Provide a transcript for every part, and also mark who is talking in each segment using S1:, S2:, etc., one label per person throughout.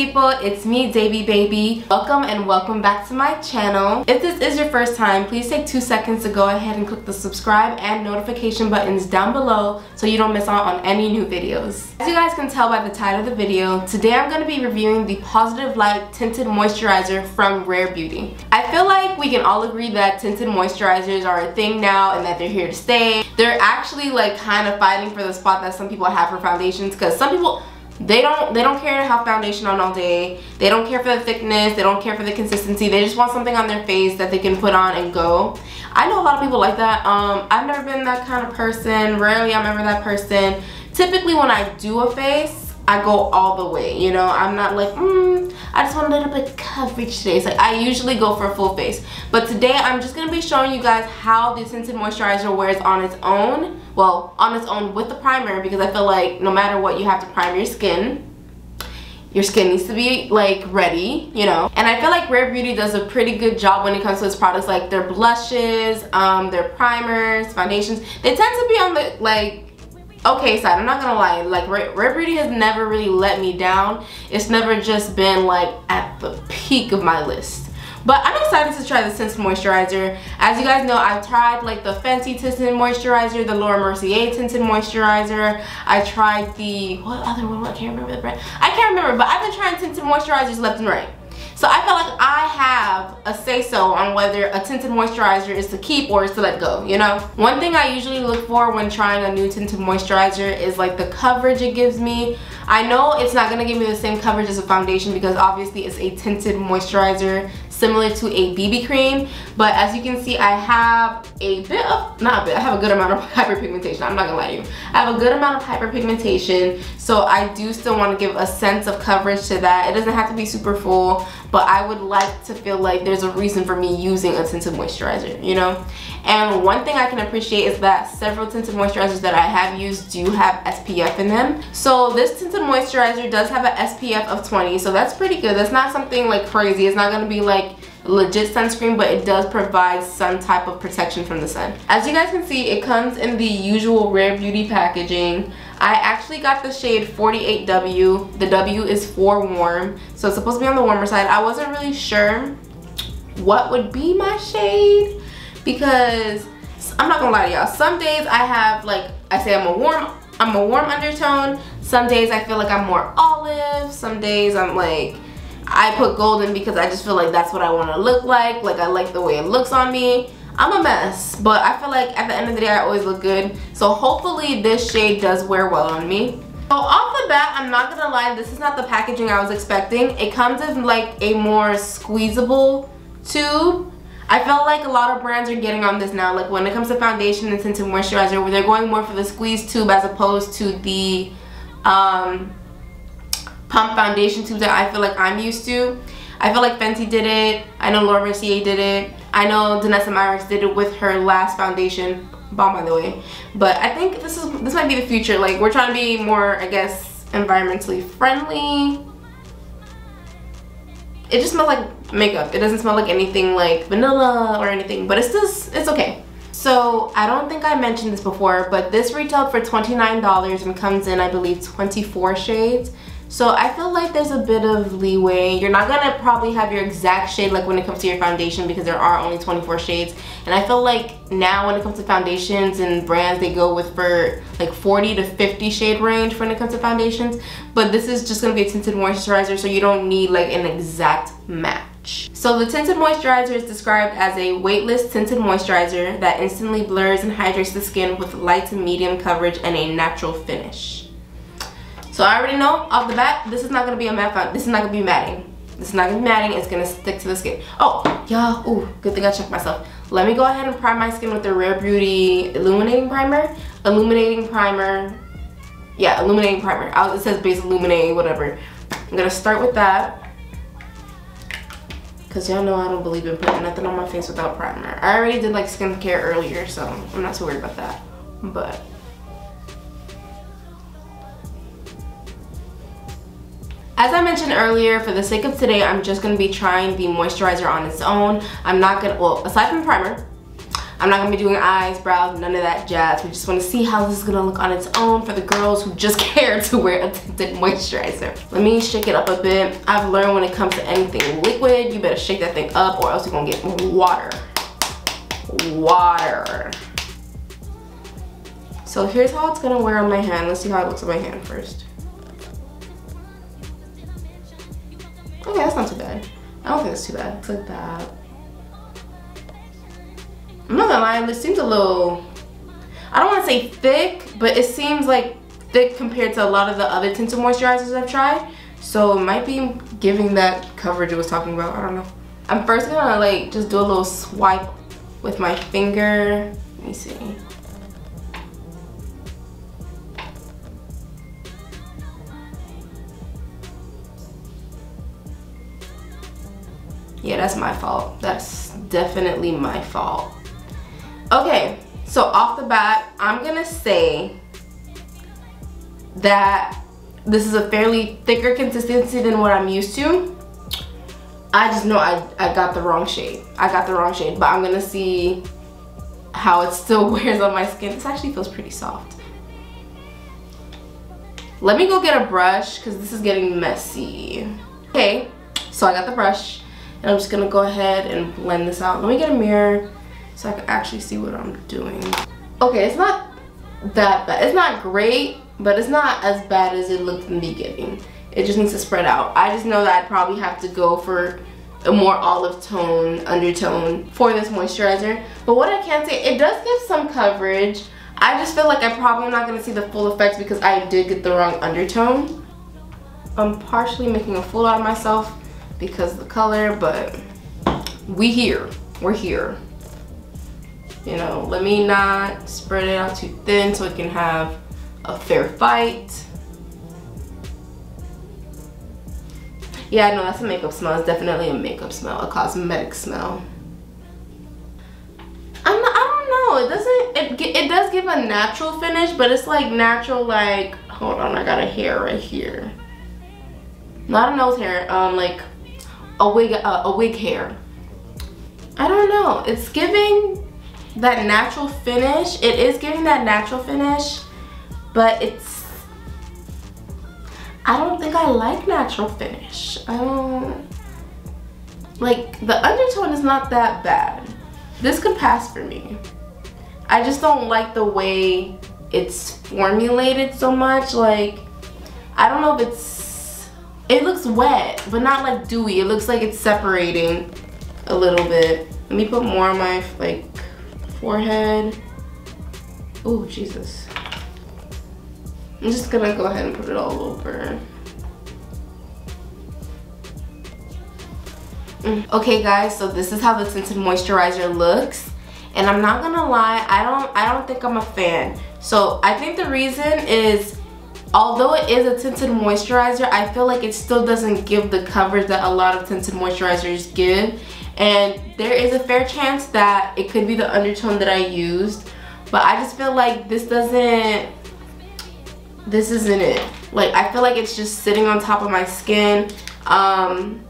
S1: people, it's me, Davy Baby. Welcome and welcome back to my channel. If this is your first time, please take 2 seconds to go ahead and click the subscribe and notification buttons down below so you don't miss out on any new videos. As you guys can tell by the title of the video, today I'm going to be reviewing the Positive Light Tinted Moisturizer from Rare Beauty. I feel like we can all agree that tinted moisturizers are a thing now and that they're here to stay. They're actually like kind of fighting for the spot that some people have for foundations, because some people they don't care to have foundation on all day. They don't care for the thickness, they don't care for the consistency. They just want something on their face that they can put on and go. I know a lot of people like that. I've never been that kind of person. Rarely I'm ever that person. Typically when I do a face, I go all the way, you know. I'm not like, I just want a little bit of coverage today. It's like I usually go for a full face. But today I'm just going to be showing you guys how the tinted moisturizer wears on its own. Well, on its own with the primer, because I feel like no matter what, you have to prime your skin. Your skin needs to be like ready, you know. And I feel like Rare Beauty does a pretty good job when it comes to its products, like their blushes, their primers, foundations. They tend to be on the like okay side. I'm not gonna lie, like Rare Beauty has never really let me down. It's never just been like at the peak of my list. But I'm excited to try this tinted moisturizer. As you guys know, I've tried like the Fenty tinted moisturizer, the Laura Mercier tinted moisturizer. I tried the, what other one? I can't remember the brand. I can't remember, but I've been trying tinted moisturizers left and right. So I feel like I have a say-so on whether a tinted moisturizer is to keep or is to let go, you know? One thing I usually look for when trying a new tinted moisturizer is like the coverage it gives me. I know it's not gonna give me the same coverage as a foundation because obviously it's a tinted moisturizer similar to a BB cream, but as you can see, I have a bit of, not a bit, I have a good amount of hyperpigmentation. I'm not gonna lie to you. I have a good amount of hyperpigmentation, so I do still want to give a sense of coverage to that. It doesn't have to be super full, but I would like to feel like there's a reason for me using a tinted moisturizer, you know? And one thing I can appreciate is that several tinted moisturizers that I have used do have SPF in them. So this tinted moisturizer does have an SPF of 20, so that's pretty good. That's not something like crazy. It's not gonna be like legit sunscreen, but it does provide some type of protection from the sun. As you guys can see, it comes in the usual Rare Beauty packaging. I actually got the shade 48W. The W is for warm, so it's supposed to be on the warmer side. I wasn't really sure what would be my shade because I'm not gonna lie to y'all. Some days I have like, I say I'm a warm undertone. Some days I feel like I'm more olive. Some days I'm like, I put golden because I just feel like that's what I want to look like. Like I like the way it looks on me. I'm a mess, but I feel like at the end of the day I always look good. So hopefully this shade does wear well on me. So off the bat, I'm not gonna lie, this is not the packaging I was expecting. It comes in like a more squeezable tube. I feel like a lot of brands are getting on this now. Like when it comes to foundation and tinted moisturizer, where they're going more for the squeeze tube as opposed to the pump foundation tubes that I feel like I'm used to. I feel like Fenty did it. I know Laura Mercier did it. I know Danessa Myricks did it with her last foundation. Bomb, by the way. But I think this might be the future. Like we're trying to be more, I guess, environmentally friendly. It just smells like makeup. It doesn't smell like anything like vanilla or anything, but it's okay. So I don't think I mentioned this before, but this retailed for $29 and comes in, I believe, 24 shades. So I feel like there's a bit of leeway. You're not gonna probably have your exact shade like when it comes to your foundation because there are only 24 shades. And I feel like now when it comes to foundations and brands, they go with for like 40 to 50 shade range when it comes to foundations. But this is just gonna be a tinted moisturizer, so you don't need like an exact match. So the tinted moisturizer is described as a weightless tinted moisturizer that instantly blurs and hydrates the skin with light to medium coverage and a natural finish. So I already know off the bat, this is not gonna be a matte foundation. This is not gonna be matting. This is not gonna be matting. It's gonna stick to the skin. Oh, yeah. Ooh, good thing I checked myself. Let me go ahead and prime my skin with the Rare Beauty Illuminating Primer. Illuminating Primer. Yeah, Illuminating Primer. It says base illuminating, whatever. I'm gonna start with that. Cause y'all know I don't believe in putting nothing on my face without primer. I already did like skincare earlier, so I'm not too worried about that. But as I mentioned earlier, for the sake of today, I'm just going to be trying the moisturizer on its own. I'm not going to, well, aside from the primer, I'm not gonna be doing eyes, brows, none of that jazz. We just wanna see how this is gonna look on its own for the girls who just care to wear a tinted moisturizer. Let me shake it up a bit. I've learned when it comes to anything liquid, you better shake that thing up or else you're gonna get water. Water. So here's how it's gonna wear on my hand. Let's see how it looks on my hand first. Okay, that's not too bad. I don't think it's too bad. It's like that. I'm not gonna lie, it seems a little, I don't want to say thick, but it seems like thick compared to a lot of the other tinted moisturizers I've tried. So it might be giving that coverage it was talking about. I don't know. I'm first gonna like just do a little swipe with my finger. Let me see. Yeah, that's my fault. That's definitely my fault. Okay, so off the bat, I'm gonna say that this is a fairly thicker consistency than what I'm used to. I just know I got the wrong shade. I got the wrong shade, but I'm gonna see how it still wears on my skin. This actually feels pretty soft. Let me go get a brush because this is getting messy. Okay, so I got the brush and I'm just gonna go ahead and blend this out. Let me get a mirror so I can actually see what I'm doing. Okay, it's not that bad. It's not great, but it's not as bad as it looked in the beginning. It just needs to spread out. I just know that I'd probably have to go for a more olive tone, undertone for this moisturizer. But what I can say, it does give some coverage. I just feel like I'm probably not gonna see the full effects because I did get the wrong undertone. I'm partially making a fool out of myself because of the color, but we're here. You know, let me not spread it out too thin so it can have a fair fight. Yeah, I know that's a makeup smell. It's definitely a makeup smell, a cosmetic smell. I don't know. It does give a natural finish, but it's like natural, like, hold on, I got a hair right here. Not a nose hair, like a wig hair. I don't know. It's giving that natural finish. It is giving that natural finish, but I don't think I like natural finish. I don't like, the undertone is not that bad. This could pass for me. I just don't like the way it's formulated so much. Like, I don't know if it looks wet, but not like dewy. It looks like it's separating a little bit. Let me put more on my like forehead. Oh, Jesus. I'm just gonna go ahead and put it all over. Okay guys, so this is how the tinted moisturizer looks. And I'm not gonna lie, I don't think I'm a fan. So I think the reason is, although it is a tinted moisturizer, I feel like it still doesn't give the coverage that a lot of tinted moisturizers give. And there is a fair chance that it could be the undertone that I used. But I just feel like this isn't it. Like, I feel like it's just sitting on top of my skin. And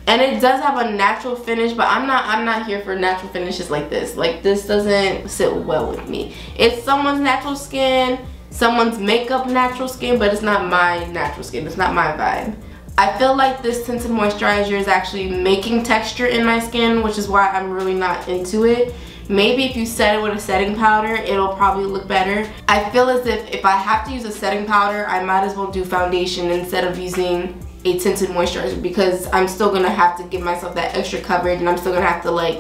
S1: it does have a natural finish, but I'm not here for natural finishes like this. Like, this doesn't sit well with me. It's someone's natural skin, someone's makeup natural skin, but it's not my natural skin. It's not my vibe. I feel like this tinted moisturizer is actually making texture in my skin, which is why I'm really not into it. Maybe if you set it with a setting powder, it'll probably look better. I feel as if I have to use a setting powder, I might as well do foundation instead of using a tinted moisturizer, because I'm still gonna have to give myself that extra coverage, and I'm still gonna have to like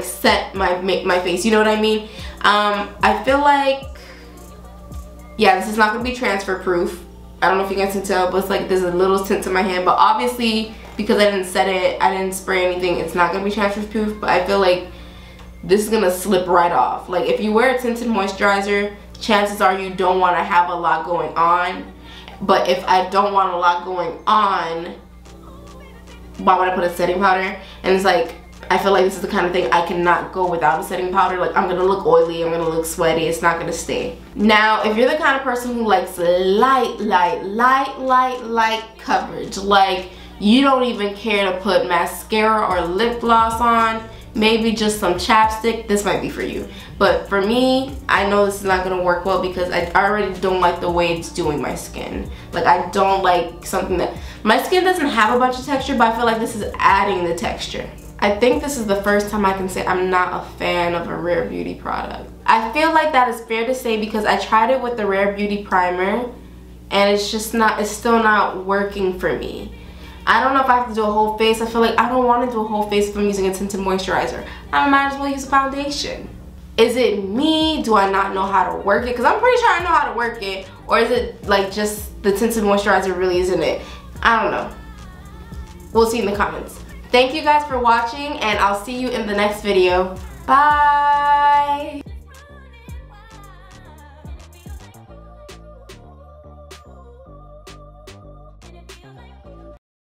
S1: set my face, you know what I mean? I feel like, yeah, this is not gonna be transfer proof. I don't know if you guys can tell, but it's like there's a little tint to my hand, but obviously because I didn't set it, I didn't spray anything, it's not gonna be transfer proof. But I feel like this is gonna slip right off. Like, if you wear a tinted moisturizer, chances are you don't want to have a lot going on. But if I don't want a lot going on, why would I put a setting powder? And it's like, I feel like this is the kind of thing I cannot go without a setting powder. Like, I'm gonna look oily, I'm gonna look sweaty, it's not gonna stay. Now, if you're the kind of person who likes light coverage, like you don't even care to put mascara or lip gloss on, maybe just some chapstick, this might be for you. But for me, I know this is not gonna work well because I already don't like the way it's doing my skin. Like, I don't like something that, my skin doesn't have a bunch of texture, but I feel like this is adding the texture. I think this is the first time I can say I'm not a fan of a Rare Beauty product. I feel like that is fair to say because I tried it with the Rare Beauty primer and it's just not, it's still not working for me. I don't know if I have to do a whole face. I feel like I don't want to do a whole face if I'm using a tinted moisturizer. I might as well use a foundation. Is it me? Do I not know how to work it? Because I'm pretty sure I know how to work it. Or is it like just the tinted moisturizer really isn't it? I don't know. We'll see in the comments. Thank you guys for watching and I'll see you in the next video. Bye!